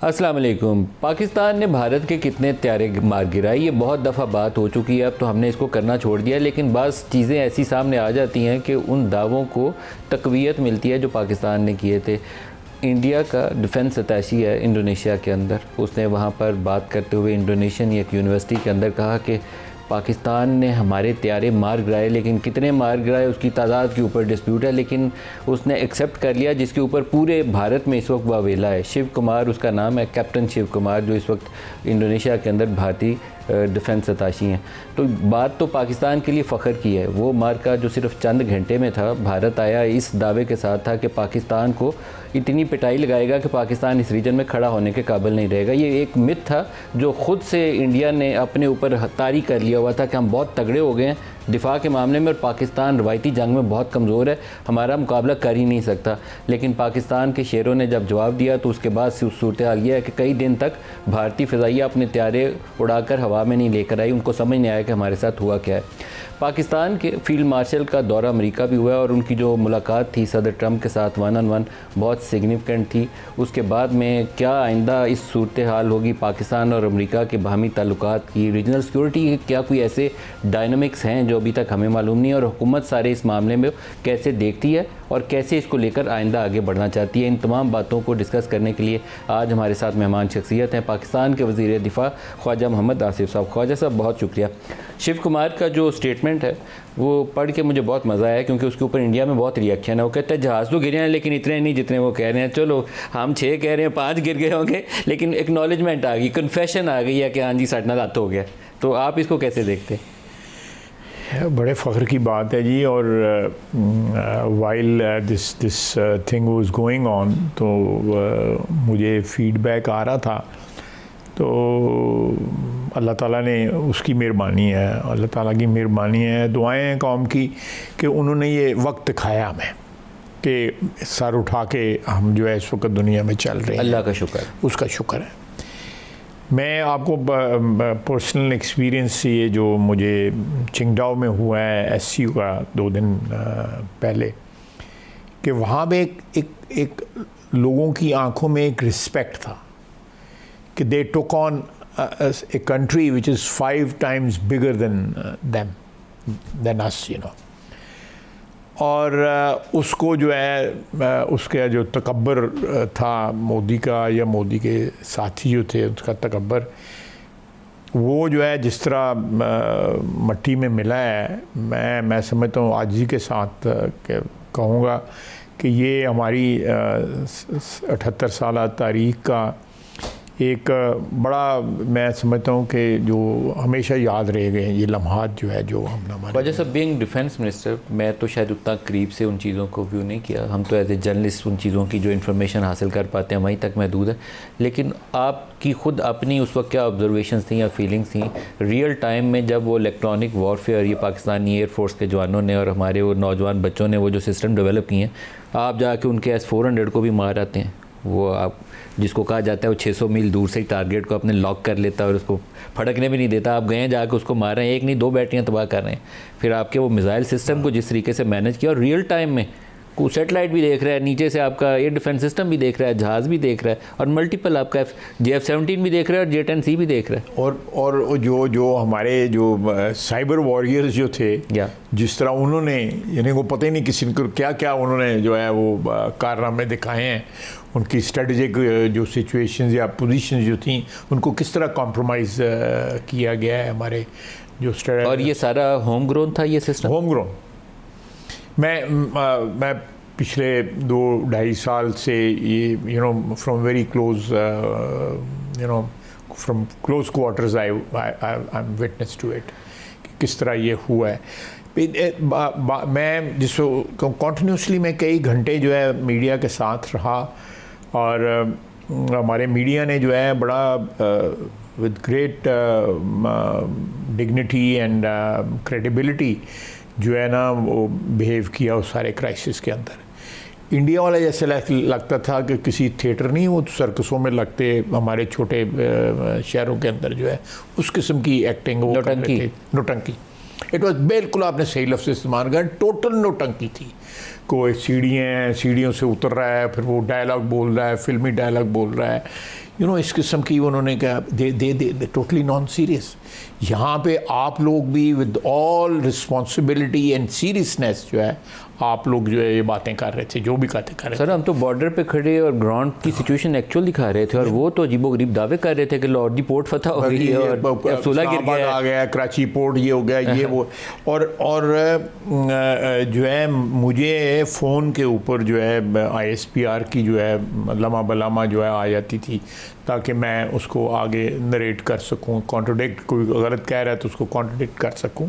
अस्सलाम वालेकुम। पाकिस्तान ने भारत के कितने त्यारे मार गिराए, ये बहुत दफ़ा बात हो चुकी है, अब तो हमने इसको करना छोड़ दिया। लेकिन बस चीज़ें ऐसी सामने आ जाती हैं कि उन दावों को तक़वियत मिलती है जो पाकिस्तान ने किए थे। इंडिया का डिफेंस अटैशी है इंडोनेशिया के अंदर, उसने वहाँ पर बात करते हुए इंडोनेशियन एक यूनिवर्सिटी के अंदर कहा कि पाकिस्तान ने हमारे त्यारे मार गिराए, लेकिन कितने मार गिराए उसकी तादाद के ऊपर डिस्प्यूट है, लेकिन उसने एक्सेप्ट कर लिया, जिसके ऊपर पूरे भारत में इस वक्त वावेला है। शिव कुमार उसका नाम है, कैप्टन शिव कुमार, जो इस वक्त इंडोनेशिया के अंदर भारतीय डिफेंस अताशी हैं। तो बात तो पाकिस्तान के लिए फ़ख्र की है। वो मार्का जो सिर्फ चंद घंटे में था, भारत आया इस दावे के साथ था कि पाकिस्तान को इतनी पिटाई लगाएगा कि पाकिस्तान इस रीजन में खड़ा होने के काबिल नहीं रहेगा। ये एक मिथ था जो ख़ुद से इंडिया ने अपने ऊपर तारी कर लिया हुआ था कि हम बहुत तगड़े हो गए हैं दिफा के मामले में और पाकिस्तान रवायती जंग में बहुत कमज़ोर है, हमारा मुकाबला कर ही नहीं सकता। लेकिन पाकिस्तान के शेरों ने जब जवाब दिया तो उसके बाद से सूरत हाल यह है कि कई दिन तक भारतीय फ़िज़ाइया अपने त्यारे उड़ाकर हवा में नहीं लेकर आई, उनको समझ नहीं आया कि हमारे साथ हुआ क्या है। पाकिस्तान के फील्ड मार्शल का दौरा अमेरिका भी हुआ और उनकी जो मुलाकात थी सदर ट्रंप के साथ 1-on-1 बहुत सिग्निफिकेंट थी। उसके बाद में क्या आइंदा इस सूरत हाल होगी पाकिस्तान और अमेरिका के बाहमी ताल्लुकात की, रीजनल सिक्योरिटी के क्या कोई ऐसे डायनामिक्स हैं जो अभी तक हमें मालूम नहीं है, और हुकूमत सारे इस मामले में कैसे देखती है और कैसे इसको लेकर आइंदा आगे बढ़ना चाहती है। इन तमाम बातों को डिस्कस करने के लिए आज हमारे साथ मेहमान शख्सियत हैं पाकिस्तान के वज़ीर दिफा ख्वाजा मोहम्मद आसिफ साहब। ख्वाजा साहब बहुत शुक्रिया। शिव कुमार का जो स्टेटमेंट है वो पढ़ के मुझे बहुत मज़ा आया, क्योंकि उसके ऊपर इंडिया में बहुत रिएक्शन है। वो कहते हैं जहाज़ तो गिरे हैं लेकिन इतने नहीं जितने वो कह रहे हैं। चलो हम 6 कह रहे हैं, 5 गिर गए होंगे, लेकिन एक्नॉलेजमेंट आ गई, कन्फेशन आ गई है कि हाँ जी साढ़े नाल हो गया। तो आप इसको कैसे देखते हैं? बड़े फ़ख्र की बात है जी। और while this thing was going on तो मुझे फीडबैक आ रहा था, तो अल्लाह ताला ने उसकी मेहरबानी है, अल्लाह ताला की मेहरबानी है, दुआएं हैं कौम की कि उन्होंने ये वक्त दिखाया हमें कि सर उठा के हम जो है इस वक्त दुनिया में चल रहे हैं। अल्लाह का शुक्र, उसका शुक्र है। मैं आपको पर्सनल एक्सपीरियंस से ये जो मुझे चिंगडाओ में हुआ है SCU का 2 दिन पहले, कि वहाँ पे एक लोगों की आंखों में एक रिस्पेक्ट था कि they took on a country which is 5 times bigger than us, you know. और उसको जो है उसका जो तकब्बर था मोदी का या मोदी के साथी जो थे उसका तकब्बर, वो जो है जिस तरह मट्टी में मिला है, मैं समझता हूँ आजी के साथ कहूँगा कि ये हमारी 78 साल तारीख़ का एक बड़ा, मैं समझता हूँ कि जो हमेशा याद रह गए ये लम्हात जो है जो हम हमारे। वजह से बीइंग डिफेंस मिनिस्टर मैं तो शायद उतना करीब से उन चीज़ों को व्यू नहीं किया, हम तो एज ए जर्नलिस्ट उन चीज़ों की जो इन्फॉर्मेशन हासिल कर पाते हैं वहीं तक महदूद है। लेकिन आपकी ख़ुद अपनी उस वक्त क्या ऑब्जर्वेशंस थी या फीलिंग्स थी रियल टाइम में जब वो इलेक्ट्रॉनिक वॉरफेयर ये पाकिस्तानी एयरफोर्स के जवानों ने और हमारे वो नौजवान बच्चों ने वो जो सिस्टम डेवलप किए हैं, आप जाके उनके S-400 को भी मार आते हैं, वो आप जिसको कहा जाता है वो 600 मील दूर से ही टारगेट को अपने लॉक कर लेता है और उसको फड़कने भी नहीं देता। आप गए हैं जाके उसको मार रहे हैं, 1 नहीं 2 बैटरियाँ तबाह कर रहे हैं। फिर आपके वो मिसाइल सिस्टम को जिस तरीके से मैनेज किया, और रियल टाइम में को सेटेलाइट भी देख रहा है, नीचे से आपका एयर डिफेंस सिस्टम भी देख रहा है, जहाज़ भी देख रहा है, और मल्टीपल आपका JF-17 भी देख रहा है और J-10C भी देख रहा है। और जो हमारे जो साइबर वॉरियर्स जो थे, जिस तरह उन्होंने, यानी वो पता ही नहीं किसी को क्या क्या उन्होंने जो है वो कारनामे दिखाए हैं, उनकी स्ट्रेटजिक जो सिचुएशंस या पोजीशंस जो थी उनको किस तरह कॉम्प्रोमाइज़ किया गया है हमारे जो और ये सारा होम ग्रोन था ये सिस्टम। Home grown. मैं पिछले 2-2.5 साल से ये you know from very close you know from close quarters I am witness to it कि किस तरह ये हुआ है। मैं जिसको कॉन्टिन्यूसली मैं कई घंटे जो है मीडिया के साथ रहा, और हमारे मीडिया ने जो है बड़ा with great dignity and credibility जो है ना वो बिहेव किया उस सारे क्राइसिस के अंदर। इंडिया वाला जैसे लगता था कि किसी थिएटर नहीं, वो सर्कसों में लगते हमारे छोटे शहरों के अंदर जो है उस किस्म की एक्टिंग वो करते थे। नौटंकी। इट वॉज बिल्कुल आपने सही लफ्ज़ इस्तेमाल किया, टोटल नौटंकी थी। कोई सीढ़ियाँ हैं, सीढ़ियों से उतर रहा है, फिर वो डायलॉग बोल रहा है, फिल्मी डायलॉग बोल रहा है, इस किस्म की उन्होंने कहा दे टोटली नॉन सीरियस। यहाँ पे आप लोग भी with all responsibility and seriousness जो है आप लोग जो है ये बातें कर रहे थे, जो भी कहते कर रहे थे। सर हम तो बॉर्डर पे खड़े और ग्राउंड की सिचुएशन एक्चुअल दिखा रहे थे और वो तो अजीबोगरीब दावे कर रहे थे कि लाहौर दी पोर्ट फतह हो गई है और सुलह गिर गया आ गया, कराची पोर्ट ये हो गया, ये वो। और जो है मुझे फ़ोन के ऊपर जो है ISPR की जो है लम्हा बलामा जो है आ जाती थी ताकि मैं उसको आगे नरेट कर सकूं, कॉन्ट्रोडिक्ट, कोई गलत कह रहा है तो उसको कॉन्ट्रोडिक्ट कर सकूं।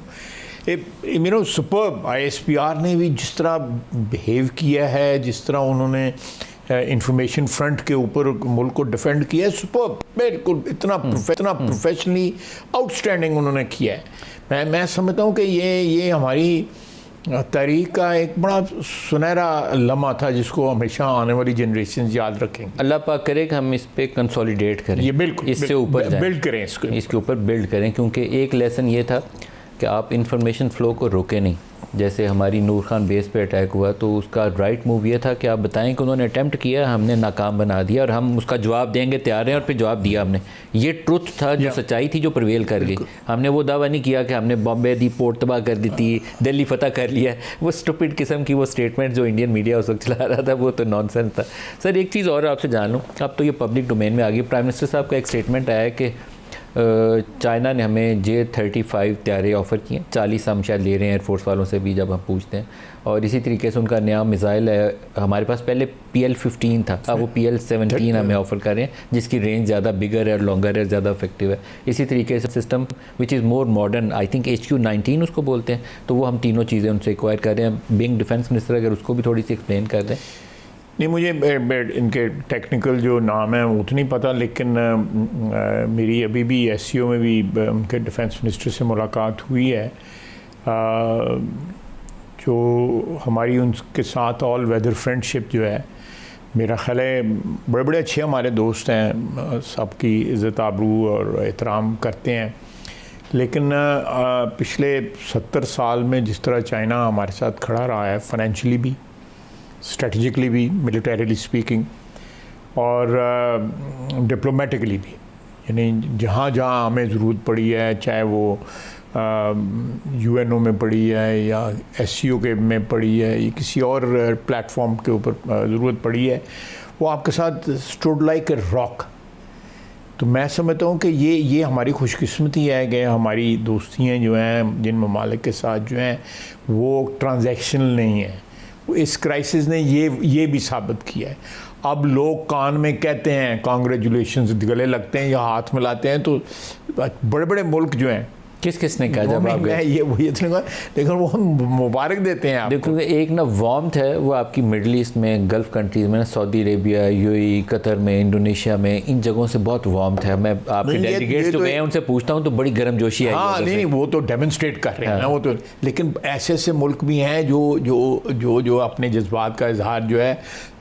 सुपर्ब ISPR ने भी जिस तरह बिहेव किया है, जिस तरह उन्होंने इंफॉर्मेशन फ्रंट के ऊपर मुल्क को डिफेंड किया है, सुपर्ब, बिल्कुल इतना प्रोफेशनली आउटस्टैंडिंग उन्होंने किया है। मैं समझता हूँ कि ये हमारी तारीख का एक बड़ा सुनहरा लम्हा था जिसको हमेशा आने वाली जनरेशन याद रखेंगे। अल्लाह पाक करे कि हम इस पे कंसोलिडेट करें, ये बिल्कुल इससे ऊपर बिल्ड करें, इसके ऊपर बिल्ड करें, क्योंकि एक लेसन ये था कि आप इंफॉर्मेशन फ़्लो को रोके नहीं। जैसे हमारी नूर खान बेस पे अटैक हुआ तो उसका राइट मूव ये था कि आप बताएं कि उन्होंने अटैम्प्ट किया, हमने नाकाम बना दिया और हम उसका जवाब देंगे तैयार हैं, और फिर जवाब दिया हमने। ये ट्रुथ था, जो सच्चाई थी, जो प्रवेल कर गई। हमने वो दावा नहीं किया कि हमने बॉम्बे दी पोर्ट तबाह कर दी थी, दिल्ली फतह कर लिया। वो स्टूपिड किस्म की वो स्टेटमेंट जो इंडियन मीडिया उस वक्त चला रहा था वो तो नॉनसेंस था। सर एक चीज़ और आपसे जान लूँ, अब तो ये पब्लिक डोमेन में आ गई। प्राइम मिनिस्टर साहब का एक स्टेटमेंट आया कि चाइना ने हमें J-35 त्यारे ऑफ़र किए, 40 हम शायद ले रहे हैं एयरफोर्स वालों से भी जब हम पूछते हैं। और इसी तरीके से उनका नया मिसाइल है, हमारे पास पहले PL-15 था, अब वो PL-17 हमें ऑफ़र कर रहे हैं, जिसकी रेंज ज़्यादा बिगर है और लॉन्गर है, ज़्यादा इफेक्टिव है। इसी तरीके से system which is more modern, I think HQ-19 उसको बोलते हैं, तो वो हम तीनों चीज़ें उनसे एक्वायर कर रहे हैं। बीइंग डिफेंस मिनिस्टर अगर उसको भी थोड़ी सी एक्सप्लेन कर दें। नहीं, मुझे इनके टेक्निकल जो नाम है वो तो नहीं पता, लेकिन मेरी अभी भी SCO में भी उनके डिफेंस मिनिस्टर से मुलाकात हुई है। जो हमारी उनके साथ ऑल वेदर फ्रेंडशिप जो है, मेरा ख्याल है बड़े बड़े अच्छे हमारे दोस्त हैं, सबकी इज़्ज़त आबरू और एहतराम करते हैं। लेकिन पिछले 70 साल में जिस तरह चाइना हमारे साथ खड़ा रहा है, फाइनेंशियली भी, स्ट्रेटजिकली भी, मिलिटरीली स्पीकिंग, और डिप्लोमेटिकली भी, यानी जहाँ जहाँ हमें ज़रूरत पड़ी है, चाहे वो UNO में पड़ी है या SCO के में पड़ी है या किसी और प्लेटफॉर्म के ऊपर ज़रूरत पड़ी है, वो आपके साथ स्टूड लाइक ए रॉक। तो मैं समझता हूँ कि ये हमारी खुशकिस्मती है कि हमारी दोस्तियाँ जो हैं जिन ममालिक के साथ जो हैं वो ट्रांजैक्शनल नहीं है। इस क्राइसिस ने ये भी साबित किया है। अब लोग कान में कहते हैं कांग्रेचुलेशंस, गले लगते हैं या हाथ मिलाते हैं, तो बड़े बड़े मुल्क जो हैं, किसने कहा जब आप गए? ये लेकिन वो हम मुबारक देते हैं आपको। देखो एक ना वार्मथ है वो आपकी मिडल ईस्ट में, गल्फ़ कंट्रीज़ में, सऊदी अरेबिया, UAE, कतर में, इंडोनेशिया में, इन जगहों से बहुत वार्मथ है। मैं आपके डेलीगेट्स जो गए हैं उनसे पूछता हूँ तो बड़ी गर्मजोशी है। हाँ, नहीं, वो तो डेमोन्स्ट्रेट कर रहे हैं ना, वो तो। लेकिन ऐसे ऐसे मुल्क भी हैं जो अपने जज्बात का इजहार जो है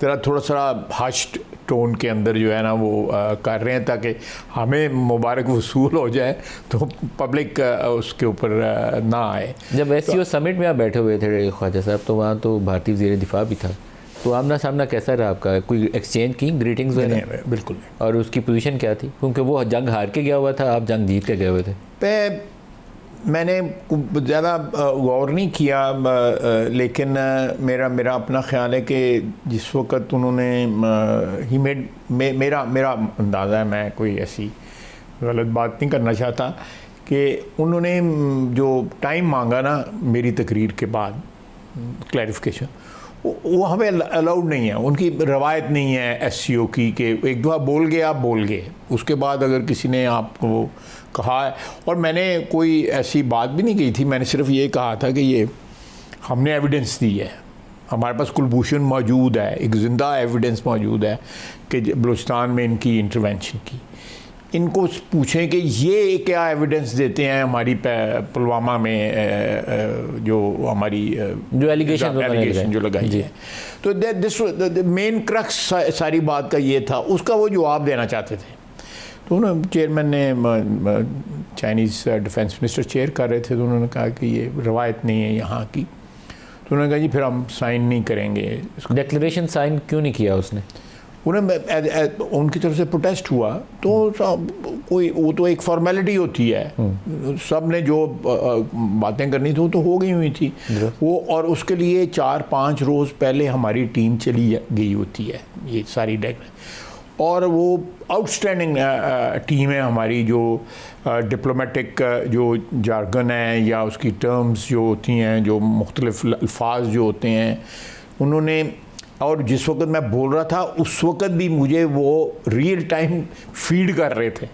थोड़ा सा हश्ड टोन के अंदर जो है ना वो कर रहे हैं, ताकि हमें मुबारक वसूल हो जाए तो पब्लिक उसके ऊपर ना आए। जब SCO समिट में आप बैठे हुए थे ख्वाजा साहब, तो वहाँ तो भारतीय वज़ीर दिफा भी था, तो आमना सामना कैसा रहा आपका? कोई एक्सचेंज की, ग्रीटिंग्स वगैरह? बिल्कुल। और उसकी पोजीशन क्या थी, क्योंकि वो जंग हार के गया हुआ था, आप जंग जीत के गए हुए थे? मैंने ज़्यादा गौर नहीं किया, लेकिन मेरा अपना ख्याल है कि जिस वक्त उन्होंने मेरा अंदाज़ा है, मैं कोई ऐसी गलत बात नहीं करना चाहता, कि उन्होंने जो टाइम मांगा ना मेरी तकरीर के बाद क्लैरिफिकेशन, वो हमें अलाउड नहीं है, उनकी रवायत नहीं है SCO की कि एक दफ़ा बोल गए आप बोल गए, उसके बाद अगर किसी ने आपको कहा है। और मैंने कोई ऐसी बात भी नहीं की थी, मैंने सिर्फ ये कहा था कि ये हमने एविडेंस दी है, हमारे पास कुलभूषण मौजूद है, एक ज़िंदा एविडेंस मौजूद है कि बलूचिस्तान में इनकी इंटरवेंशन की। इनको पूछें कि ये क्या एविडेंस देते हैं हमारी पुलवामा में जो हमारी जो एलिगेशन जो लगाई है। तो दिस मेन क्रक्स सारी बात का ये था, उसका वो जवाब देना चाहते थे। तो उन्होंने, चेयरमैन ने, चाइनीज़ डिफेंस मिनिस्टर चेयर कर रहे थे, तो उन्होंने कहा कि ये रवायत नहीं है यहाँ की। तो उन्होंने कहा जी फिर हम साइन नहीं करेंगे। डिक्लेरेशन साइन क्यों नहीं किया उसने? उन्हें उनकी तरफ से प्रोटेस्ट हुआ तो कोई वो तो एक फॉर्मेलिटी होती है, सब ने जो बातें करनी थी वो तो हो गई हुई थी वो, और उसके लिए 4-5 रोज़ पहले हमारी टीम चली गई होती है ये सारी डेक, और वो आउटस्टैंडिंग टीम है हमारी, जो डिप्लोमेटिक जो जार्गन है या उसकी टर्म्स जो होती हैं, जो मुख्तलिफ अल्फाज जो होते हैं उन्होंने, और जिस वक्त मैं बोल रहा था उस वक्त भी मुझे वो रियल टाइम फीड कर रहे थे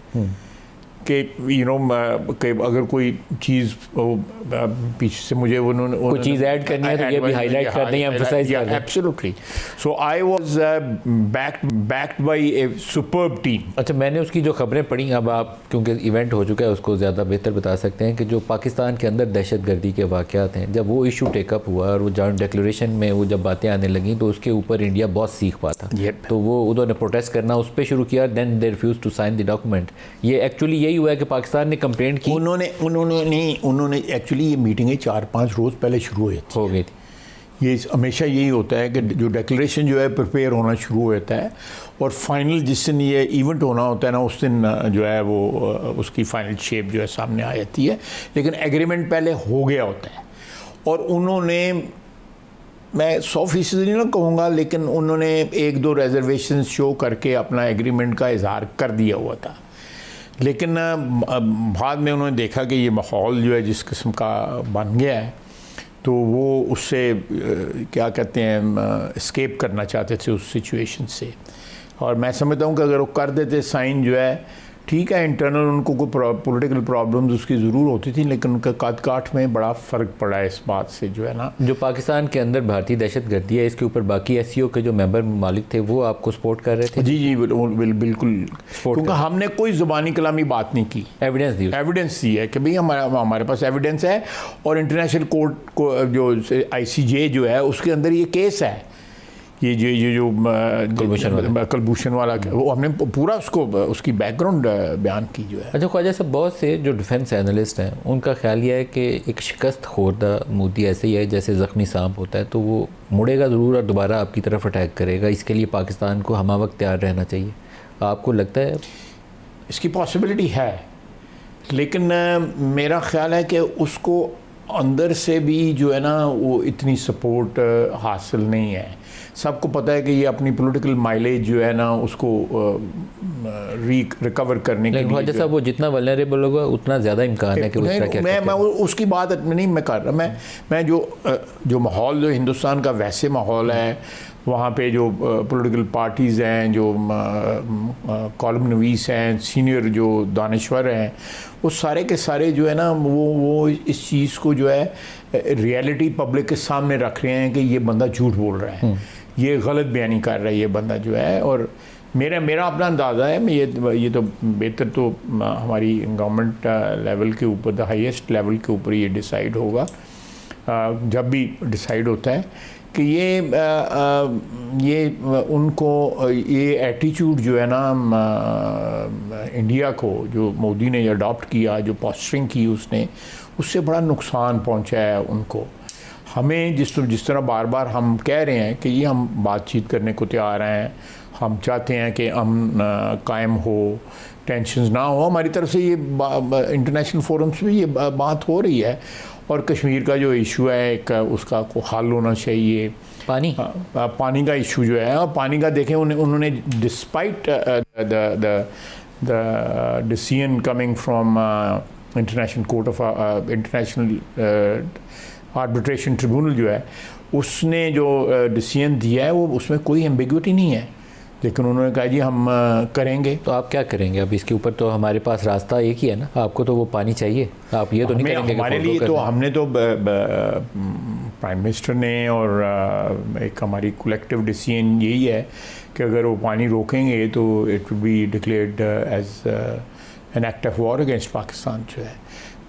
कि कि अगर कोई चीज़ पीछे से मुझे उन्होंने कोई चीज़ ऐड करनी है तो ये भी हाईलाइट करनी है, एम्फसाइज करना है। Absolutely. So I was backed by A superb team. अच्छा, मैंने उसकी जो खबरें पढ़ी, अब आप क्योंकि इवेंट हो चुका है उसको ज़्यादा बेहतर बता सकते हैं, कि जो पाकिस्तान के अंदर दहशतगर्दी के वाक़यात हैं, जब वो इशू टेकअप हुआ और वो जॉइंट डिक्लेरेशन में वो जब बातें आने लगीं तो उसके ऊपर इंडिया बहुत सीख पाता, तो वो उन्होंने प्रोटेस्ट करना उस पर शुरू किया, then they refuse to sign the document. ये एक्चुअली यही हुआ है कि पाकिस्तान ने कंप्लेंट की, उन्होंने एक्चुअली ये मीटिंगें 4-5 रोज़ पहले शुरू हो गई थी। ये हमेशा यही होता है कि जो डिक्लेरेशन जो है प्रिपेयर होना शुरू होता है, और फाइनल जिस दिन ये इवेंट होना होता है ना उस दिन जो है वो उसकी फाइनल शेप जो है सामने आ जाती है, लेकिन एग्रीमेंट पहले हो गया होता है। और उन्होंने, मैं 100% नहीं ना कहूँगा, लेकिन उन्होंने 1-2 रिजर्वेशन शो करके अपना एग्रीमेंट का इजहार कर दिया हुआ था, लेकिन बाद में उन्होंने देखा कि ये माहौल जो है जिस किस्म का बन गया है, तो वो उससे क्या कहते हैं एस्केप करना चाहते थे उस सिचुएशन से। और मैं समझता हूँ कि अगर वो कर देते साइन जो है, ठीक है इंटरनल उनको कोई पॉलिटिकल प्रॉब्लम्स उसकी ज़रूर होती थी, लेकिन उनका काट काट में बड़ा फ़र्क पड़ा है इस बात से जो है ना। जो पाकिस्तान के अंदर भारतीय दहशतगर्दी है, इसके ऊपर बाकी एससीओ के जो मेंबर ममालिक थे वो आपको सपोर्ट कर रहे थे? जी बिल्कुल, क्योंकि हमने कोई ज़ुबानी कलामी बात नहीं की, एविडेंस दी है कि भाई हमारे पास एविडेंस है, और इंटरनेशनल कोर्ट को जो ICJ जो है उसके अंदर ये केस है, ये जो कलभूषण वाला, वो हमने पूरा उसकी बैकग्राउंड बयान की जो है। अच्छा ख्वाजा साहब, बहुत से जो डिफेंस एनालिस्ट हैं उनका ख्याल ये है कि एक शिकस्त खोरदा मोदी ऐसे ही है जैसे ज़ख्मी सांप होता है, तो वो मुड़ेगा ज़रूर और दोबारा आपकी तरफ अटैक करेगा, इसके लिए पाकिस्तान को हमा वक्त तैयार रहना चाहिए। आपको लगता है इसकी पॉसिबिलिटी है, लेकिन मेरा ख्याल है कि उसको अंदर से भी जो है ना वो इतनी सपोर्ट हासिल नहीं है। सबको पता है कि ये अपनी पॉलिटिकल माइलेज जो है ना उसको रिकवर करने के लिए, साहब वो जितना वल्नरेबल होगा उतना ज़्यादा इम्कान है कि मैं उसकी बात नहीं मैं कर रहा, मैं जो माहौल, जो हिंदुस्तान का वैसे माहौल है, वहाँ पे जो पॉलिटिकल पार्टीज़ हैं, जो कॉलम नवीस हैं, सीनियर जो दानश्वर हैं, वो सारे के सारे जो है ना वो इस चीज़ को जो है रियलिटी पब्लिक के सामने रख रहे हैं कि ये बंदा झूठ बोल रहा है, ये गलत बयानी कर रहा है ये बंदा जो है। और मेरा अपना अंदाज़ा है, ये तो बेहतर तो हमारी गवर्नमेंट लेवल के ऊपर, द हाईएस्ट लेवल के ऊपर ये डिसाइड होगा, जब भी डिसाइड होता है कि ये उनको ये एटीट्यूड जो है ना इंडिया को, जो मोदी ने अडॉप्ट किया, जो पोस्चरिंग की उसने, उससे बड़ा नुकसान पहुंचा है उनको। हमें जिस तरह बार बार हम कह रहे हैं कि ये हम बातचीत करने को तैयार हैं, हम चाहते हैं कि हम कायम हो, टेंशन ना हो, हमारी तरफ से ये इंटरनेशनल फोरम्स में ये बात हो रही है, और कश्मीर का जो इशू है एक उसका को हल होना चाहिए, पानी का इशू जो है, और पानी का देखें उन्होंने despite the decision coming from international court of international arbitration tribunal जो है, उसने जो डिसीजन दिया है वो उसमें कोई एम्बिग्विटी नहीं है, लेकिन उन्होंने कहा जी हम करेंगे। तो आप क्या करेंगे अब इसके ऊपर? तो हमारे पास रास्ता एक ही है ना, आपको तो वो पानी चाहिए, आप ये तो नहीं करेंगे? हमारे लिए तो हमने तो प्राइम मिनिस्टर ने और एक हमारी कलेक्टिव डिसीजन यही है कि अगर वो पानी रोकेंगे तो it will be declared as an act of war against Pakistan जो है,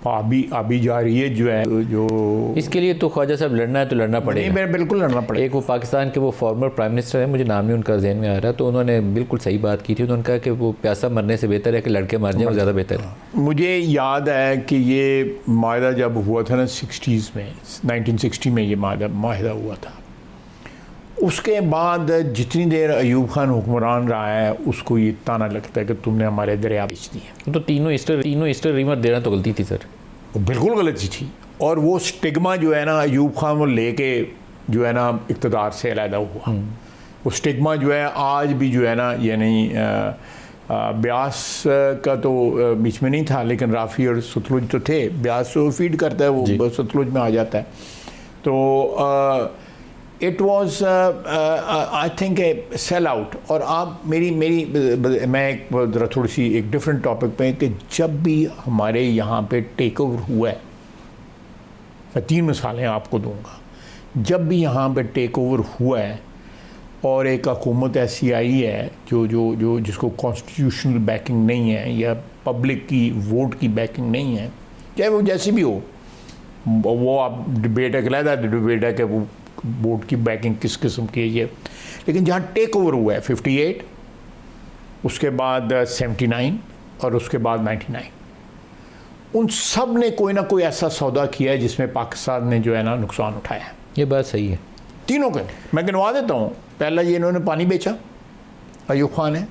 अभी जा रही है जो है, जो इसके लिए तो ख्वाजा साहब लड़ना है तो लड़ना पड़ेगा। नहीं, बिल्कुल लड़ना पड़ेगा। एक वो पाकिस्तान के वो फॉर्मर प्राइम मिनिस्टर हैं, मुझे नाम नहीं उनका जहन में आ रहा, तो उन्होंने बिल्कुल सही बात की थी, उन्होंने कहा कि वो प्यासा मरने से बेहतर है कि लड़के मर जाए, वो ज़्यादा बेहतर है। मुझे याद है कि ये माहिदा जब हुआ था ना 60s में, 1960 में ये माहिदा हुआ था, उसके बाद जितनी देर अयूब खान हुक्मरान रहा है उसको ये ताना लगता है कि तुमने हमारे दरिया बेच दिए। तो तीनों ईस्टर रीमर देना तो गलती थी सर। वो बिल्कुल गलती थी, और वो स्टिग्मा जो है ना अयूब खान वो लेके जो है ना इक़्तिदार से अलहदा हुआ। वो स्टिग्मा जो है आज भी जो है ना, यानी ब्यास का तो बीच में नहीं था, लेकिन राफ़ी और सतलुज तो थे। ब्यास तो फीड करता है, वो सतलुज में आ जाता है। तो it was I think A sell out. और आप मैं एक थोड़ी सी एक डिफरेंट टॉपिक पे कि जब भी हमारे यहाँ पे टेक ओवर हुआ है, मैं 3 मिसालें आपको दूंगा। जब भी यहाँ पे टेक ओवर हुआ है और एक हुकूमत ऐसी आई है जो जिसको कॉन्स्टिट्यूशनल बैकिंग नहीं है या पब्लिक की वोट की बैकिंग नहीं है, चाहे वो जैसी भी हो, वो आप डिबेट है, अलहदा डिबेट है कि वो वोट की बैकिंग किस किस्म की है, लेकिन जहाँ टेक ओवर हुआ है 58, उसके बाद 79 और उसके बाद 99, उन सब ने कोई ना कोई ऐसा सौदा किया है जिसमें पाकिस्तान ने जो है ना नुकसान उठाया है। ये बात सही है। तीनों के मैं गिनवा देता हूँ। पहला ये इन्होंने पानी बेचा, अयूब खान है,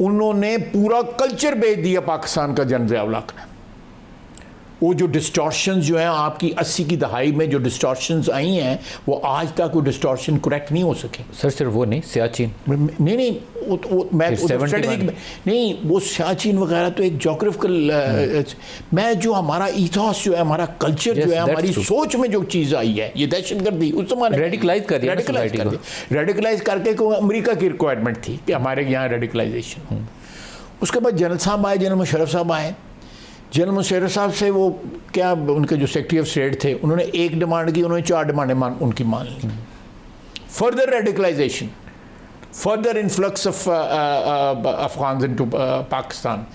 उन्होंने पूरा कल्चर बेच दिया पाकिस्तान का जनरल अवलाक ने। वो जो डिस्टॉर्शंस जो हैं आपकी 80 की दहाई में जो डिस्टॉर्शंस आई हैं, वो आज तक वो डिस्टॉर्शन करेक्ट नहीं हो सके। सर सिर्फ वो नहीं, सियाचिन नहीं मैं स्ट्रेटेजिक नहीं, वो सियाचिन वगैरह तो एक जोग्राफिकल मैं जो हमारा इथॉस जो है, हमारा कल्चर जो है, हमारी सोच में जो चीज़ आई है, ये दहशतगर्दी उस जमाने रेडिकलाइज कर दिया, रेडिकलाइज करके को अमेरिका की रिक्वायरमेंट थी कि हमारे यहाँ रेडिकलाइजेशन हो। उसके बाद जनरल साहब आए, जनरल मुशर्रफ साहब आए। जनरल मुशर्रफ साहब से वो क्या, उनके जो सेक्रेटरी ऑफ स्टेट थे, उन्होंने एक डिमांड की, उन्होंने 4 डिमांडें उनकी मान ली। Further radicalisation, further influx of Afghan into Pakistan,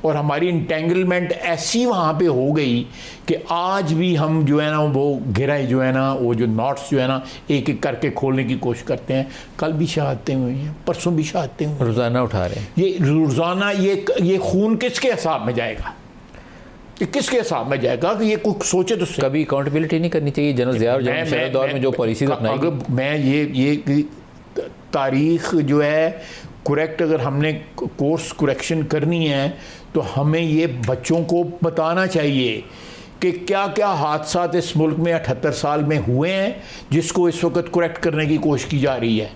और हमारी इंटेंगलमेंट ऐसी वहाँ पे हो गई कि आज भी हम जो है ना वो गिराए जो है ना, वो जो नॉट्स जो है ना एक एक करके खोलने की कोशिश करते हैं। कल भी शहादतें हुई हैं, परसों भी शहादतें हुई, रोज़ाना उठा रहे हैं। ये रोज़ाना ये खून किसके हिसाब में जाएगा, ये किसके हिसाब में जाएगा कि ये कुछ सोचे तो कभी अकाउंटेबिलिटी नहीं करनी चाहिए जनरल ज़िया और जनरल मुशर्रफ दौर में जो पॉलिसीज अपनाई। मैं ये तारीख जो है करेक्ट, अगर हमने कोर्स करेक्शन करनी है तो हमें ये बच्चों को बताना चाहिए कि क्या क्या हादसात इस मुल्क में 78 साल में हुए हैं जिसको इस वक्त करेक्ट करने की कोशिश की जा रही है।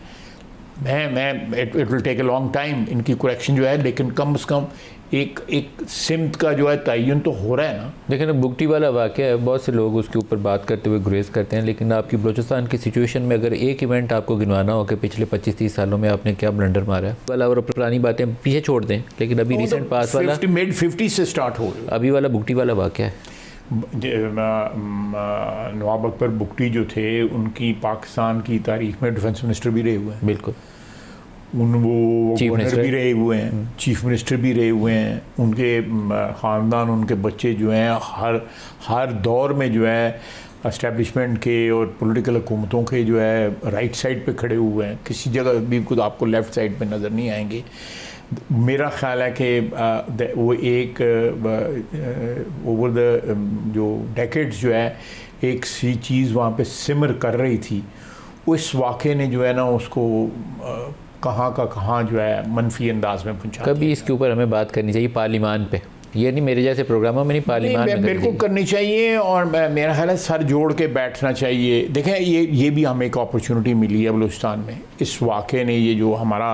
It will take a long time इनकी करेक्शन जो है, लेकिन कम से कम एक सिमत का जो है तयन तो हो रहा है ना। लेकिन अब बुगटी वाला वाक़या है, बहुत से लोग उसके ऊपर बात करते हुए गुरेज करते हैं, लेकिन आपकी बलूचिस्तान की सिचुएशन में अगर एक इवेंट आपको गिनवाना हो कि पिछले 25-30 सालों में आपने क्या ब्लंडर मारा है वाला, और पुरानी बातें पीछे छोड़ दें, लेकिन अभी रिसेंट पास वाला मिड 50 से स्टार्ट हो गया, अभी वाला बुगटी वाला वाक़या है। नवाब अकबर बुगटी जो थे, उनकी पाकिस्तान की तारीख में डिफेंस मिनिस्टर भी रहे हुए हैं। बिल्कुल, वो गवर्नर भी रहे हुए हैं, चीफ मिनिस्टर भी रहे हुए हैं। उनके ख़ानदान, उनके बच्चे जो हैं हर दौर में जो है एस्टेब्लिशमेंट के और पॉलिटिकल हुकूमतों के जो है राइट साइड पे खड़े हुए हैं। किसी जगह भी खुद आपको लेफ़्ट साइड पे नज़र नहीं आएंगे। मेरा ख्याल है कि वो एक ओवर द जो डेकेड्स जो है एक सी चीज़ वहाँ पे सिमर कर रही थी। उस वाक़े ने जो है ना उसको कहाँ का कहाँ जो है मनफी अंदाज में पहुँचा। कभी इसके ऊपर हमें बात करनी चाहिए पार्लिमान पे, ये नहीं मेरे जैसे प्रोग्रामों में नहीं, पार्लिमान में बिल्कुल करनी चाहिए। और मेरा ख्याल है सर जोड़ के बैठना चाहिए। देखें ये भी हमें एक अपॉर्चुनिटी मिली है बलूचिस्तान में। इस वाक़े ने, ये जो हमारा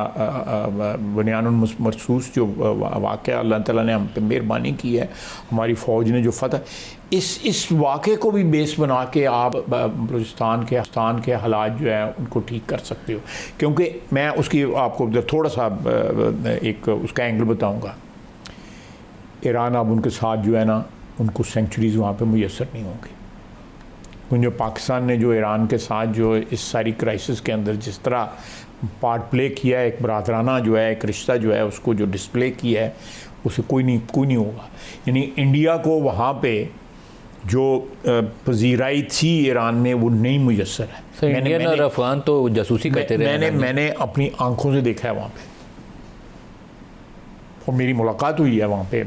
बुनियानुल मरसूस जो वाक़या अल्लाह ताला ने हम पे मेहरबानी की है, हमारी फ़ौज ने जो फतह, इस वाक़े को भी बेस बना के आप बलूचिस्तान के हालात जो है उनको ठीक कर सकते हो। क्योंकि मैं उसकी आपको थोड़ा सा एक उसका एंगल बताऊँगा। ईरान अब उनके साथ जो है ना उनको सेंचुरीज़ वहाँ पे मुयसर नहीं होंगी। क्योंकि जो पाकिस्तान ने जो ईरान के साथ जो इस सारी क्राइसिस के अंदर जिस तरह पार्ट प्ले किया है, एक बरादराना जो है एक रिश्ता जो है उसको जो डिस्प्ले किया है, उसे कोई नहीं होगा। यानी इंडिया को वहाँ पे जो पजीराई थी ईरान में वो नहीं मुयसर है। इंडियन और अफगान तो जासूसी करते रहे। मैंने अपनी आंखों से देखा है वहाँ पे, और मेरी मुलाकात हुई है वहाँ पे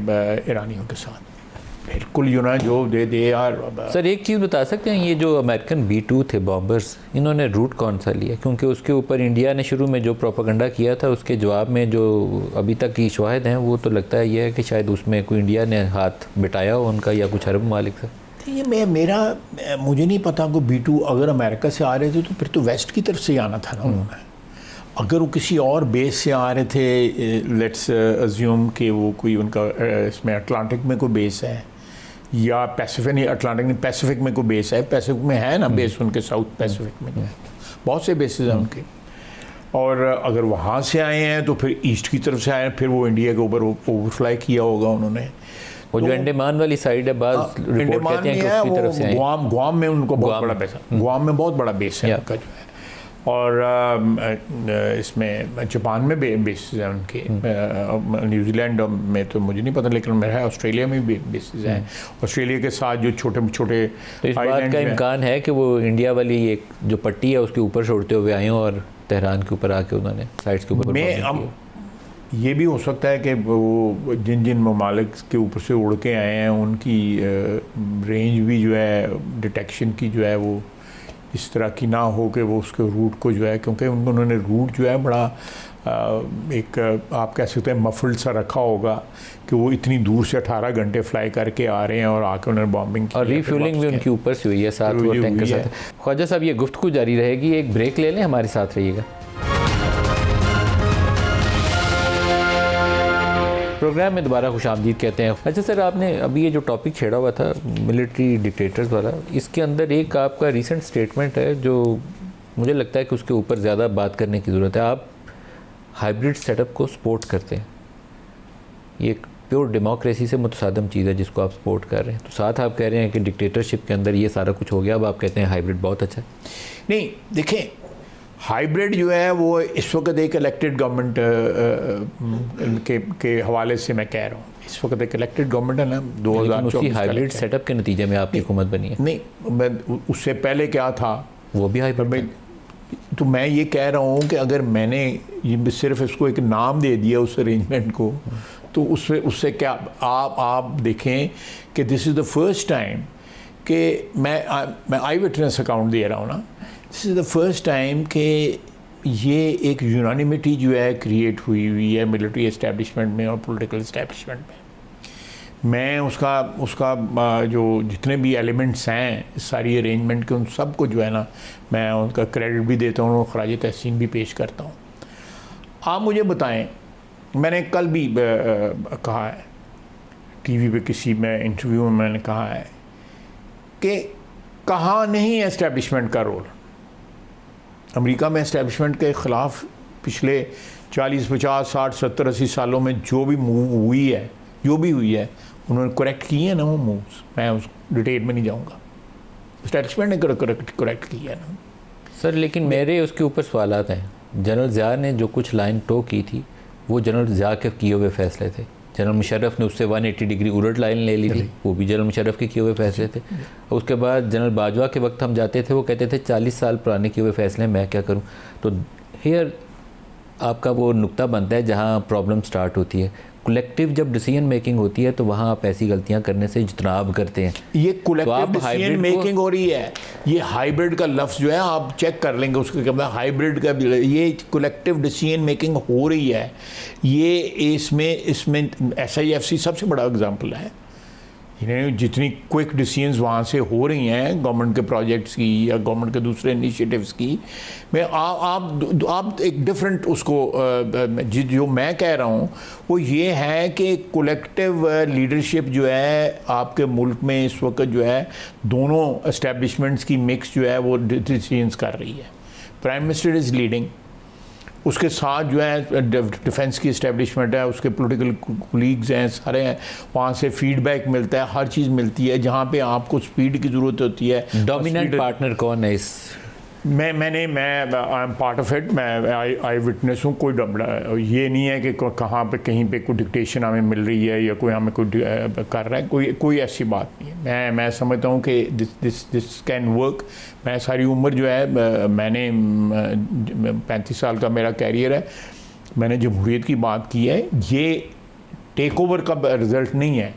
ईरानियों के साथ। बिल्कुल यू ना जो दे यार। सर एक चीज़ बता सकते हैं, ये जो अमेरिकन B-2 थे बॉम्बर्स, इन्होंने रूट कौन सा लिया? क्योंकि उसके ऊपर इंडिया ने शुरू में जो प्रोपेगेंडा किया था, उसके जवाब में जो अभी तक की शवाहिद हैं, वो तो लगता है ये है कि शायद उसमें कोई इंडिया ने हाथ बिठाया हो उनका या कुछ अरब ममालिक से। ये मुझे नहीं पता को B-2 अगर अमेरिका से आ रहे थे तो फिर तो वेस्ट की तरफ से आना था ना उन्होंने। अगर वो किसी और बेस से आ रहे थे, लेट्स अज्यूम कि वो कोई उनका इसमें अटलांटिक में कोई बेस है या पैसिफिक, नहीं अटलांटिक नहीं पैसिफिक में कोई बेस है, पैसिफिक में है ना बेस उनके, साउथ पैसिफिक में बहुत से बेसेस हैं उनके। और अगर वहाँ से आए हैं तो फिर ईस्ट की तरफ से आए हैं, फिर वो इंडिया के ऊपर ओवरफ्लाई किया होगा उन्होंने। वो जो अंडमान वाली साइड है, बाज़ रिपोर्ट कहते हैं कि उसकी तरफ से आए। गुआम में उनको बहुत बड़ा बेस है, गुआम में बहुत बड़ा बेस है उनका जो है। और इसमें जापान में बेसिस हैं उनके, न्यूजीलैंड में तो मुझे नहीं पता, लेकिन मेरा है ऑस्ट्रेलिया में भी बेसिस हैं। ऑस्ट्रेलिया के साथ जो छोटे छोटे तो इस बात का इम्कान है कि वो इंडिया वाली एक जो पट्टी है उसके ऊपर से उड़ते हुए आए हों और तेहरान के ऊपर आके उन्होंने साइड्स के ऊपर। ये भी हो सकता है कि वो जिन ममालिक के ऊपर से उड़ के आए हैं उनकी रेंज भी जो है डिटेक्शन की जो है वो इस तरह की ना हो कि वो उसके रूट को जो है, क्योंकि उन्होंने रूट जो है बड़ा एक आप कह सकते हैं मफल्ड सा रखा होगा कि वो इतनी दूर से 18 घंटे फ्लाई करके आ रहे हैं और आके उन्होंने बॉम्बिंग की और रिफ्यूलिंग भी उनके ऊपर से हुई है, साथ वो टैंकर साथ। ख्वाजा साहब ये गुफ्तगू जारी रहेगी, एक ब्रेक ले लें, हमारे साथ रहिएगा। प्रोग्राम में दोबारा खुशामदीद कहते हैं। अच्छा सर, आपने अभी ये जो टॉपिक छेड़ा हुआ था मिलिट्री डिक्टेटर्स वाला, इसके अंदर एक आपका रीसेंट स्टेटमेंट है जो मुझे लगता है कि उसके ऊपर ज़्यादा बात करने की ज़रूरत है। आप हाइब्रिड सेटअप को सपोर्ट करते हैं, ये एक प्योर डेमोक्रेसी से मुतसादम चीज़ है जिसको आप सपोर्ट कर रहे हैं, तो साथ आप कह रहे हैं कि डिक्टेटरशिप के अंदर ये सारा कुछ हो गया, अब आप कहते हैं हाइब्रिड बहुत अच्छा है। नहीं देखें, हाइब्रिड जो है वो इस वक्त एक इलेक्टेड गवर्नमेंट के हवाले से मैं कह रहा हूँ, इस वक्त एक इलेक्टेड गवर्नमेंट है ना 2024 हाइब्रिड सेटअप के नतीजे में आपकी हुकूमत बनी है। नहीं, मैं उससे पहले क्या था वो भी हाइब्रिड। तो मैं ये कह रहा हूँ कि अगर मैंने ये सिर्फ इसको एक नाम दे दिया उस अरेंजमेंट को, तो उससे क्या आप देखें कि this is the first time कि मैं आई विटनेस अकाउंट दे रहा हूँ ना, this is the first time कि ये एक यूनानिमिटी जो है क्रिएट हुई है मिलिट्री इस्टेब्लिशमेंट में और पॉलिटिकल इस्टेब्लिशमेंट में। मैं उसका जो जितने भी एलिमेंट्स हैं सारी अरेंजमेंट के, उन सब को जो है ना मैं उनका क्रेडिट भी देता हूँ और ख़राज तहसीन भी पेश करता हूँ। आप मुझे बताएं, मैंने कल भी कहा है टीवी पे किसी में इंटरव्यू में मैंने कहा है कि कहाँ नहीं है इस्टेब्लिशमेंट का रोल। अमेरिका में इस्टेब्लिशमेंट के ख़िलाफ़ पिछले 40, 50, 60, 70, 80 सालों में जो भी मूव हुई है, जो भी हुई है, उन्होंने करेक्ट किए हैं ना वो मूव्स। मैं उस डिटेल में नहीं जाऊंगा, इस्टेब्लिशमेंट ने करेक्ट किया है ना सर। लेकिन मेरे उसके ऊपर सवालात हैं। जनरल ज़िया ने जो कुछ लाइन टो की थी वो जनरल ज़िया के किए हुए फैसले थे। जनरल मुशर्रफ ने उससे 180 डिग्री उलट लाइन ले ली थी, वो भी जनरल मुशर्रफ के किए हुए फैसले थे। उसके बाद जनरल बाजवा के वक्त हम जाते थे, वो कहते थे 40 साल पुराने किए हुए फैसले मैं क्या करूं। तो हियर आपका वो नुक्ता बनता है जहां प्रॉब्लम स्टार्ट होती है। कलेक्टिव जब डिसीजन मेकिंग होती है तो वहाँ आप ऐसी गलतियाँ करने से इजतनाब करते हैं। ये कलेक्टिव डिसीजन मेकिंग हो रही है। ये हाइब्रिड का लफ्ज़ जो है आप चेक कर लेंगे, उसके क्या मतलब हाइब्रिड का, ये कलेक्टिव डिसीजन मेकिंग हो रही है। ये इसमें SIFC सबसे बड़ा एग्जांपल है। जितनी क्विक डिसीजंस वहाँ से हो रही हैं गवर्नमेंट के प्रोजेक्ट्स की या गवर्नमेंट के दूसरे इनिशिएटिव्स की, मैं आप एक डिफरेंट उसको जो मैं कह रहा हूँ वो ये है कि कलेक्टिव लीडरशिप जो है आपके मुल्क में इस वक्त जो है दोनों एस्टेब्लिशमेंट्स की मिक्स जो है वो डिसीजंस कर रही है। प्राइम मिनिस्टर इज़ लीडिंग, उसके साथ जो है डिफेंस की इस्टेब्लिशमेंट है, उसके पॉलिटिकल कोलीग्स हैं, सारे हैं, वहाँ से फीडबैक मिलता है, हर चीज़ मिलती है। जहाँ पे आपको स्पीड की ज़रूरत होती है, डोमिनेंट पार्टनर कौन है इस? मैं I am part of it, मैं आई विटनेस हूँ। कोई ये नहीं है कि कहाँ पे कहीं पे कोई डिक्टेशन हमें मिल रही है या कोई हमें कोई कर रहा है, कोई ऐसी बात नहीं है। मैं समझता हूँ कि दिस कैन वर्क। मैं सारी उम्र जो है, मैंने 35 साल का मेरा कैरियर है, मैंने जमहूरियत की बात की है। ये टेक ओवर का रिज़ल्ट नहीं है,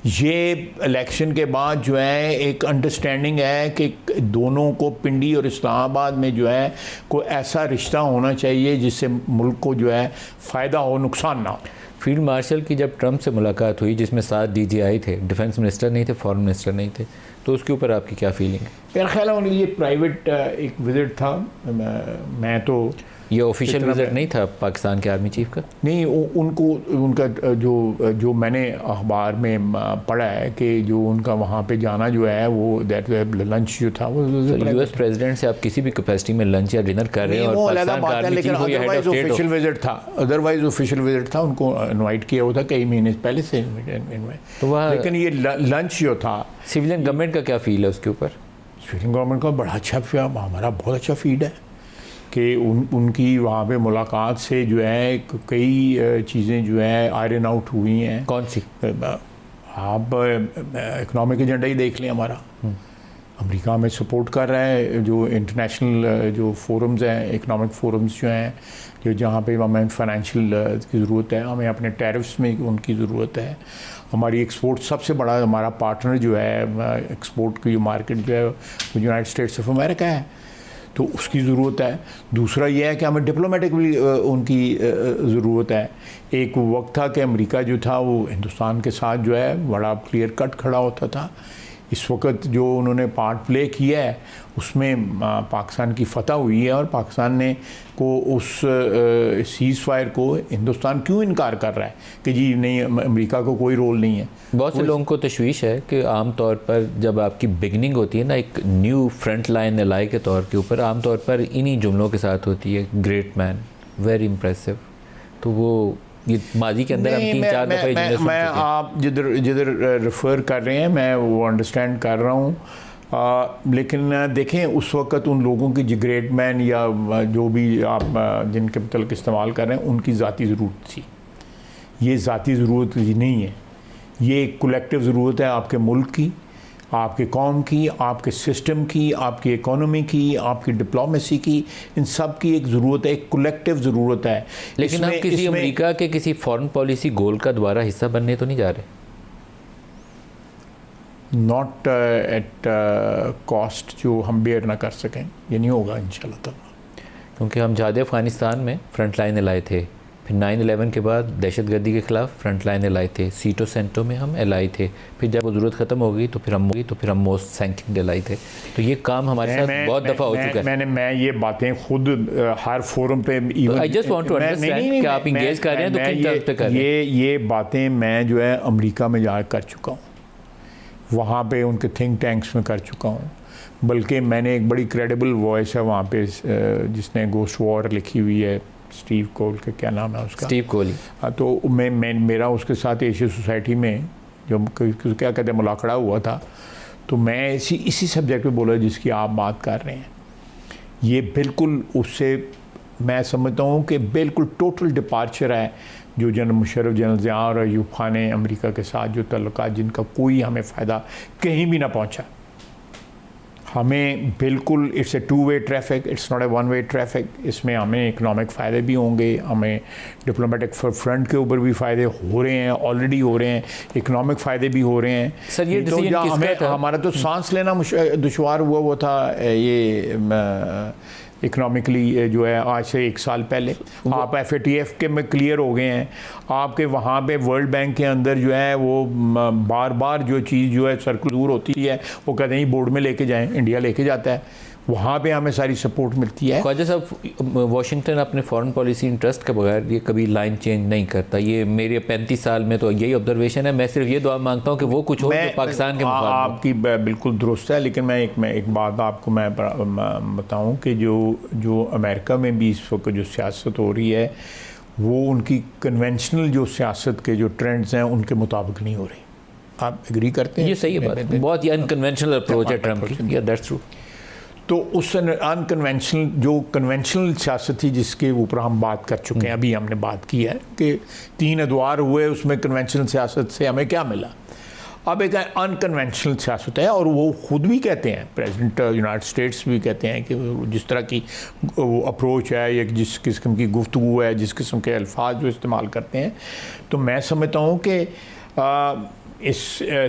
ये इलेक्शन के बाद जो है एक अंडरस्टैंडिंग है कि दोनों को पिंडी और इस्लामाबाद में जो है कोई ऐसा रिश्ता होना चाहिए जिससे मुल्क को जो है फ़ायदा हो, नुकसान ना हो। फील्ड मार्शल की जब ट्रंप से मुलाकात हुई जिसमें 7 DGI थे, डिफेंस मिनिस्टर नहीं थे, फॉरेन मिनिस्टर नहीं थे, तो उसके ऊपर आपकी क्या फीलिंग है? मेरा ख्याल है उनके लिए प्राइवेट एक विज़िट था। मैं तो ये ऑफिशियल विजिट नहीं था पाकिस्तान के आर्मी चीफ का? नहीं, उनको उनका जो मैंने अखबार में पढ़ा है कि जो उनका वहाँ पे जाना जो है वो दैट लंच जो था वो यूएस प्रेसिडेंट से आप किसी भी कैपेसिटी में लंच या डिनर कर रहे हैं और पाकिस्तान का आर्मी चीफ हो या हेड ऑफ स्टेट हो। ऑफिशियल विजिट था, अदरवाइज ऑफिशियल विजिट था, उनको इनवाइट किया हुआ था कई महीने पहले से तो वहाँ लेकिन ये लंच जो था। सिविलियन गवर्नमेंट का क्या फील है उसके ऊपर? सिविलियन गवर्नमेंट का बड़ा अच्छा, हमारा बहुत अच्छा फीड है कि उनकी वहाँ पे मुलाकात से जो है कई चीज़ें जो है आयरन आउट हुई हैं। कौन सी? आप इकोनॉमिक एजेंडा ही देख लें हमारा। अमेरिका में सपोर्ट कर रहा है जो इंटरनेशनल जो फोरम्स हैं, इकोनॉमिक फोरम्स जो हैं, जो जहाँ पे हमें फाइनेंशियल की ज़रूरत है, हमें अपने टैरिफ्स में उनकी ज़रूरत है। हमारी एक्सपोर्ट सबसे बड़ा हमारा पार्टनर जो है एक्सपोर्ट की मार्केट जो है वो यूनाइटेड स्टेट्स ऑफ अमेरिका है, तो उसकी ज़रूरत है। दूसरा ये है कि हमें डिप्लोमेटिकली उनकी ज़रूरत है। एक वक्त था कि अमेरिका जो था वो हिंदुस्तान के साथ जो है बड़ा क्लियर कट खड़ा होता था। इस वक्त जो उन्होंने पार्ट प्ले किया है उसमें पाकिस्तान की फतह हुई है और पाकिस्तान ने को उस सीज़ फायर को हिंदुस्तान क्यों इनकार कर रहा है कि जी नहीं अमेरिका को कोई रोल नहीं है। बहुत से लोगों को तशवीश है कि आम तौर पर जब आपकी बिगनिंग होती है ना एक न्यू फ्रंट लाइन एलाई के तौर के ऊपर, आम तौर पर इन्हीं जुमलों के साथ होती है, ग्रेट मैन, वेरी इम्प्रेसिव। तो वो ये माजी के अंदर हम 3-4 दफ़ा मैं आप जिधर रेफ़र कर रहे हैं मैं वो अंडरस्टैंड कर रहा हूँ, लेकिन देखें उस वक़्त उन लोगों की ग्रेट मैन या जो भी आप जिनके मतलब इस्तेमाल कर रहे हैं उनकी ज़ाती ज़रूरत थी। ये ज़ाती ज़रूरत नहीं है, ये एक कलेक्टिव ज़रूरत है आपके मुल्क की, आपके कौम की, आपके सिस्टम की, आपकी इकोनॉमी की, आपकी डिप्लोमेसी की, इन सब की एक ज़रूरत है, एक कलेक्टिव ज़रूरत है। लेकिन हम किसी अमेरिका के किसी फॉरेन पॉलिसी गोल का दोबारा हिस्सा बनने तो नहीं जा रहे? नॉट एट कॉस्ट जो हम बेयर ना कर सकें, ये नहीं होगा इंशाल्लाह ताला। क्योंकि हम जहाद अफ़गानिस्तान में फ्रंट लाइन लाए थे, फिर 9/11 के बाद दहशतगर्दी के ख़िलाफ़ फ्रंट लाइन लाए थे, सीटो सेंटो में हम एलाई थे, फिर जब वो ज़रूरत ख़त्म हो गई तो फिर हम मोस्ट सैंक्शनड एलाई थे। तो ये काम हमारे साथ बहुत दफ़ा हो चुका है। मैं ये बातें खुद हर फोरम पे I just want to understand कि आप इंगेज कर रहे हैं तो किन तरफ से कर रहे हैं। ये बातें मैं जो है अमेरिका में जा कर चुका हूँ, वहाँ पे उनके थिंक टैंक्स में कर चुका हूँ, बल्कि मैंने एक बड़ी क्रेडिबल वॉइस है वहाँ पे जिसने गोस्ट वॉर लिखी हुई है, स्टीव कोल के क्या नाम है उसका, स्टीव कोली। तो मैं मेरा उसके साथ एशिया सोसाइटी में जो क्या कहते हैं मुलाकात हुआ था, तो मैं इसी सब्जेक्ट पे बोला जिसकी आप बात कर रहे हैं। ये बिल्कुल उससे मैं समझता हूँ कि बिल्कुल टोटल डिपार्चर है जो जनरल मुशर्रफ, जनरल ज़िया और अयूब खान ने अमेरिका के साथ जो तल्लुकात जिनका कोई हमें फ़ायदा कहीं भी ना पहुँचा। हमें बिल्कुल it's a two-way traffic, it's not a one-way traffic. इसमें हमें इकोनॉमिक फ़ायदे भी होंगे, हमें डिप्लोमेटिक फ्रंट के ऊपर भी फ़ायदे हो रहे हैं, ऑलरेडी हो रहे हैं, इकोनॉमिक फ़ायदे भी हो रहे हैं। सर ये तो हमें हमारा तो सांस लेना दुश्वार हुआ वो था ये इकोनॉमिकली जो है आज से 1 साल पहले। आप FATF के में क्लियर हो गए हैं, आपके वहाँ पे वर्ल्ड बैंक के अंदर जो है वो बार बार जो चीज़ जो है सर्कुलर दूर होती है वो कहते हैं बोर्ड में लेके जाएं, इंडिया लेके जाता है, वहाँ पे हमें सारी सपोर्ट मिलती है। ख्वाजा साहब, वाशिंगटन अपने फॉरेन पॉलिसी इंटरेस्ट के बगैर ये कभी लाइन चेंज नहीं करता। ये मेरे 35 साल में तो यही ऑब्जर्वेशन है। मैं सिर्फ ये दुआ मांगता हूँ कि वो कुछ हो जो पाकिस्तान के मुकाबले। आपकी बिल्कुल दुरुस्त है, लेकिन मैं एक बात आपको मैं बताऊँ कि जो अमेरिका में भी इस वक्त जो सियासत हो रही है वो उनकी कन्वेंशनल जो सियासत के जो ट्रेंड्स हैं उनके मुताबिक नहीं हो रही। आप एग्री करते हैं? ये सही है बात, बहुत ही अनकन्वेंशनल अप्रोच है ट्रम्प की। या दैट्स ट्रू। तो उस अनकन्वेंशनल जो कन्वेंशनल सियासत थी जिसके ऊपर हम बात कर चुके हैं, अभी हमने बात की है कि 3 अदवार हुए, उसमें कन्वेंशनल सियासत से हमें क्या मिला। अब एक अनकन्वेंशनल सियासत है और वो खुद भी कहते हैं, प्रेसिडेंट यूनाइटेड स्टेट्स भी कहते हैं कि जिस तरह की वो अप्रोच है या जिस किस्म की गुफ्तगू है, जिस किस्म के अल्फाज जो इस्तेमाल करते हैं, तो मैं समझता हूँ कि इस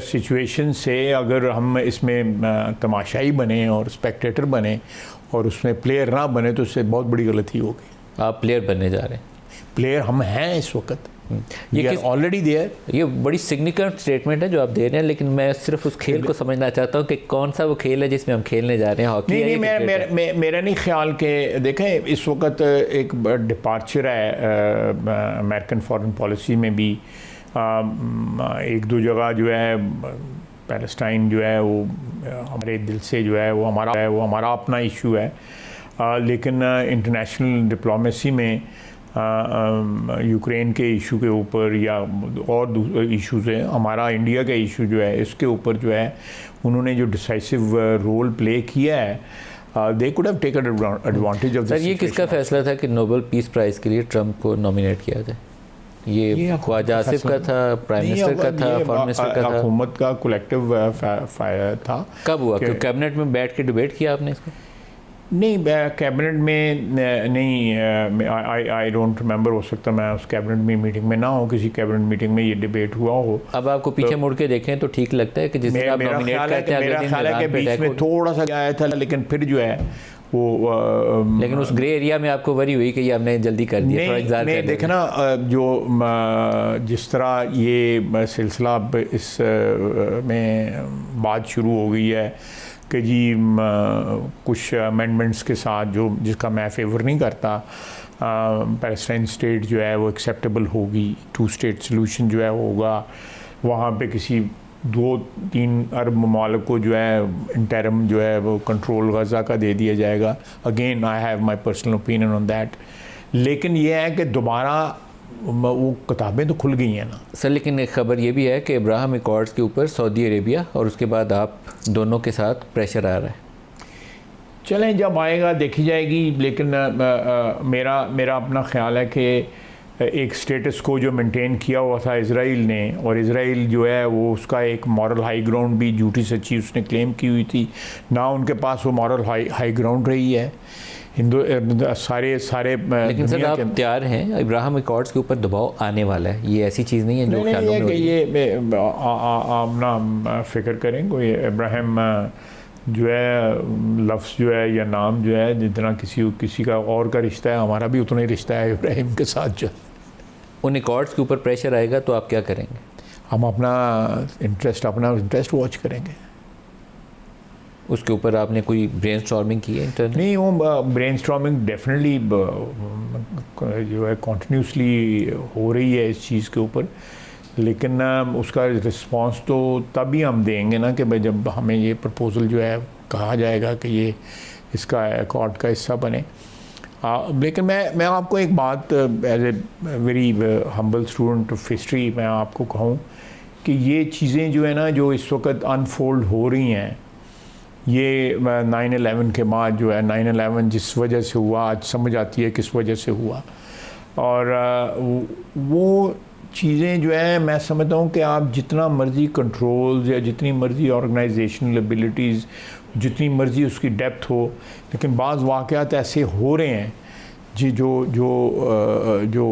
सिचुएशन से अगर हम इसमें तमाशाई बने और स्पेक्टेटर बने और उसमें प्लेयर ना बने तो इससे बहुत बड़ी गलती होगी। आप प्लेयर बनने जा रहे हैं? प्लेयर हम हैं इस वक्त, ये ऑलरेडी देयर। ये बड़ी सिग्निफिकेंट स्टेटमेंट है जो आप दे रहे हैं, लेकिन मैं सिर्फ उस खेल को समझना चाहता हूँ कि कौन सा वो खेल है जिसमें हम खेलने जा रहे हैं। हॉकी नहीं, मेरा नहीं ख्याल कि देखें इस वक्त एक डिपार्चर है अमेरिकन फॉरेन पॉलिसी में भी। एक दो जगह जो है पैलेस्टाइन जो है वो हमारे दिल से जो है वो हमारा अपना इशू है, लेकिन इंटरनेशनल डिप्लोमेसी में यूक्रेन के इशू के ऊपर या और इशूज़ हैं, हमारा इंडिया का इशू जो है इसके ऊपर जो है उन्होंने जो डिसाइसिव रोल प्ले किया है, they could have taken advantage of. Sir ये किसका फैसला था कि नोबेल पीस प्राइज़ के लिए ट्रंप को नॉमिनेट किया जाए? ये ख्वाजा आसिफ का था, प्राइम मिनिस्टर का था, फॉरेन मिनिस्टर का था? हुकूमत का कलेक्टिव था। कब हुआ? कैबिनेट में बैठ के डिबेट किया आपने इसको? नहीं, कैबिनेट में नहीं, आई डोंट रिमेंबर, हो सकता मैं उस कैबिनेट में मीटिंग में ना हो, किसी कैबिनेट मीटिंग में ये डिबेट हुआ हो। अब आपको पीछे मुड़ के देखें तो ठीक लगता है कि जिससे आप नॉमिनेट करते हैं, मेरा ख्याल है कि बीच में थोड़ा सा आया था, लेकिन फिर जो है वो लेकिन उस ग्रे एरिया में आपको वरी हुई कि ये हमने जल्दी कर दिया, थोड़ा इंतजार कर। देखना जो जिस तरह ये सिलसिला इस में बात शुरू हो गई है कि जी कुछ अमेंडमेंट्स के साथ जो जिसका मैं फेवर नहीं करता, पैलेस्टाइन स्टेट जो है वो एक्सेप्टेबल होगी, 2 स्टेट सोल्यूशन जो है होगा, वहाँ पे किसी 2-3 अरब ममालिक को जो है इंटरम जो है वो कंट्रोल गज़ा का दे दिया जाएगा। Again I have my personal opinion on that, लेकिन ये है कि दोबारा वो किताबें तो खुल गई हैं ना सर। लेकिन एक खबर ये भी है कि अब्राहम अकॉर्ड्स के ऊपर सऊदी अरेबिया और उसके बाद आप दोनों के साथ प्रेशर आ रहा है। चलें, जब आएगा देखी जाएगी, लेकिन मेरा अपना ख्याल है कि एक स्टेटस को जो मेंटेन किया हुआ था इसराइल ने, और इसराइल जो है वो उसका एक मॉरल हाई ग्राउंड भी झूठी सच्ची उसने क्लेम की हुई थी ना, उनके पास वो मॉरल हाई ग्राउंड रही है। सारे लेकिन सर आप तैयार हैं? इब्राहिम अकॉर्ड्स के ऊपर दबाव आने वाला है, ये ऐसी चीज़ नहीं है जो ख्यालों में ये आप ना फिक्र करें, कोई इब्राहिम जो है लफ्ज़ जो है या नाम जो है, जितना किसी का और का रिश्ता है, हमारा भी उतना ही रिश्ता है इब्राहिम के साथ। जो उन अकॉर्ड्स के ऊपर प्रेशर आएगा तो आप क्या करेंगे? हम अपना इंटरेस्ट वॉच करेंगे। उसके ऊपर आपने कोई ब्रेनस्टॉर्मिंग की है इंटरनल? नहीं, वो ब्रेनस्टॉर्मिंग डेफिनेटली जो है कॉन्टिन्यूसली हो रही है इस चीज़ के ऊपर, लेकिन उसका रिस्पांस तो तभी हम देंगे ना कि भाई जब हमें ये प्रपोज़ल जो है कहा जाएगा कि ये इसका अकॉर्ड का हिस्सा बने। लेकिन मैं आपको एक बात as a very humble student of history मैं आपको कहूँ कि ये चीज़ें जो है ना जो इस वक्त अनफोल्ड हो रही हैं, ये 9/11 के बाद जो है 9/11 जिस वजह से हुआ, आज समझ आती है किस वजह से हुआ, और वो चीज़ें जो है मैं समझता हूँ कि आप जितना मर्ज़ी कंट्रोल्स या जितनी मर्ज़ी ऑर्गेनाइजेशनल एबिलिटीज़, जितनी मर्ज़ी उसकी डेप्थ हो, लेकिन बाज़ वाक़यात ऐसे हो रहे हैं जी जो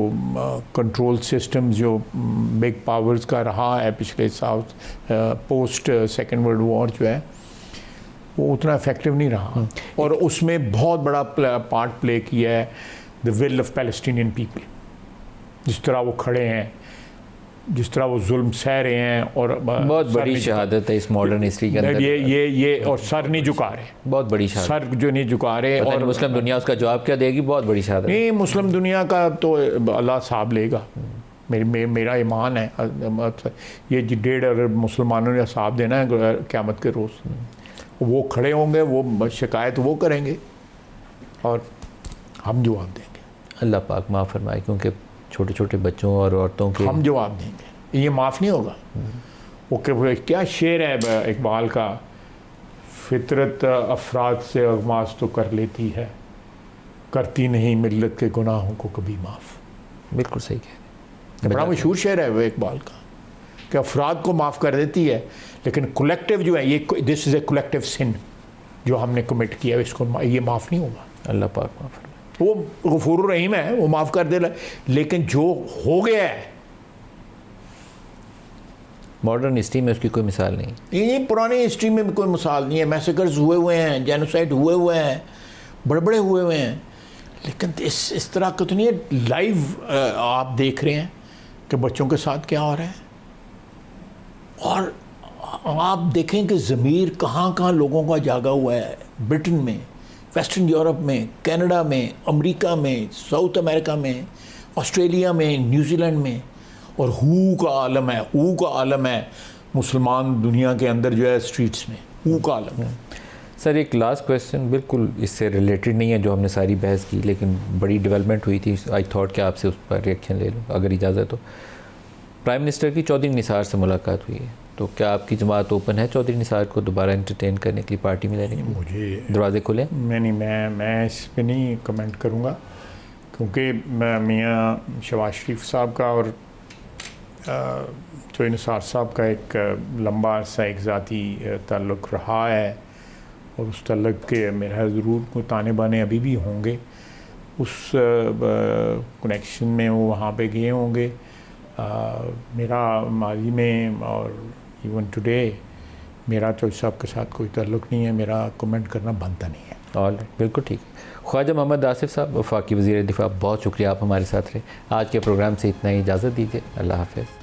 कंट्रोल सिस्टम जो बिग पावर्स का रहा है पिछले पोस्ट सेकेंड वर्ल्ड वॉर जो है वो उतना इफेक्टिव नहीं रहा, और उसमें बहुत बड़ा पार्ट प्ले किया है the will of Palestinian people. जिस तरह वो खड़े हैं, जिस तरह वो जुल्म सह रहे हैं, और बहुत बड़ी शहादत है इस मॉडर्न हिस्ट्री के अंदर ये और सर नहीं झुका रहे, बहुत बड़ी शहादत, सर जो नहीं झुका रहे। और मुस्लिम दुनिया उसका जवाब क्या देगी? बहुत बड़ी शहादत नहीं, मुस्लिम दुनिया का तो अल्लाह साहब लेगा, मेरा ईमान है। ये 1.5 अरब मुसलमानों ने साहब देना है क़यामत के रोज़, वो खड़े होंगे, वो शिकायत वो करेंगे और हम जवाब देंगे। अल्लाह पाक माफ़ फरमाए, क्योंकि छोटे छोटे बच्चों और औरतों के हम जवाब देंगे, ये माफ़ नहीं होगा। वो क्या शेर है इकबाल का, फितरत अफराद से अगमास तो कर लेती है, करती नहीं मिल्लत के गुनाहों को कभी माफ़। बिल्कुल सही कह रहे हैं, बड़ा मशहूर शेर है वो इकबाल का कि अफराद को माफ़ कर देती है, लेकिन कलेक्टिव जो है ये दिस इज़ ए कलेक्टिव सिन जो हमने कमिट किया है, इसको ये माफ़ नहीं होगा। अल्लाह पाक माफ़ फरमाए। वो गफूर रहीम है, वो माफ़ कर दे, लेकिन जो हो गया है मॉडर्न हिस्ट्री में उसकी कोई मिसाल नहीं। ये पुरानी हिस्ट्री में भी कोई मिसाल नहीं है। मैसेकर्स हुए हैं, जेनोसाइड हुए हैं, बड़े हुए हैं, लेकिन इस तरह का तो नहीं है। लाइव आप देख रहे हैं कि बच्चों के साथ क्या हो रहा है, और आप देखें कि ज़मीर कहाँ कहाँ लोगों का जागा हुआ है। ब्रिटेन में, वेस्टर्न यूरोप में, कनाडा में, अमेरिका में, साउथ अमेरिका में, ऑस्ट्रेलिया में, न्यूजीलैंड में, और हू का आलम है मुसलमान दुनिया के अंदर जो है स्ट्रीट्स में, हू का आलम है। सर एक लास्ट क्वेश्चन, बिल्कुल इससे रिलेटेड नहीं है जो हमने सारी बहस की, लेकिन बड़ी डेवलपमेंट हुई थी, आई थॉट कि आपसे उस पर रिएक्शन ले लूँ अगर इजाज़त हो। प्राइम मिनिस्टर की चौधरी निसार से मुलाकात हुई है, तो क्या आपकी जमात ओपन है चौधरी निसार को दोबारा एंटरटेन करने के लिए, पार्टी में लेने के लिए? मुझे दरवाजे खुले? नहीं, मैं इस पर नहीं कमेंट करूँगा, क्योंकि मियाँ शहबाज शरीफ साहब का और चौधरी निसार साहब का एक लंबा अरसा एक ज़ाती ताल्लुक़ रहा है, और उस ताल्लुक़ के मेरा ज़रूर कोई ताने बाने अभी भी होंगे। उस कनेक्शन में वो वहाँ पे गए होंगे। मेरा माजी में और इवन टुडे मेरा चौधरी साहब के साथ कोई ताल्लुक़ नहीं है, मेरा कमेंट करना बनता नहीं है। ऑल बिल्कुल ठीक। ख्वाजा मोहम्मद आसिफ साहब, वफाकी वज़ीर दिफा, बहुत शुक्रिया आप हमारे साथ रहे। आज के प्रोग्राम से इतना ही, इजाज़त दीजिए। अल्लाह हाफ़िज़।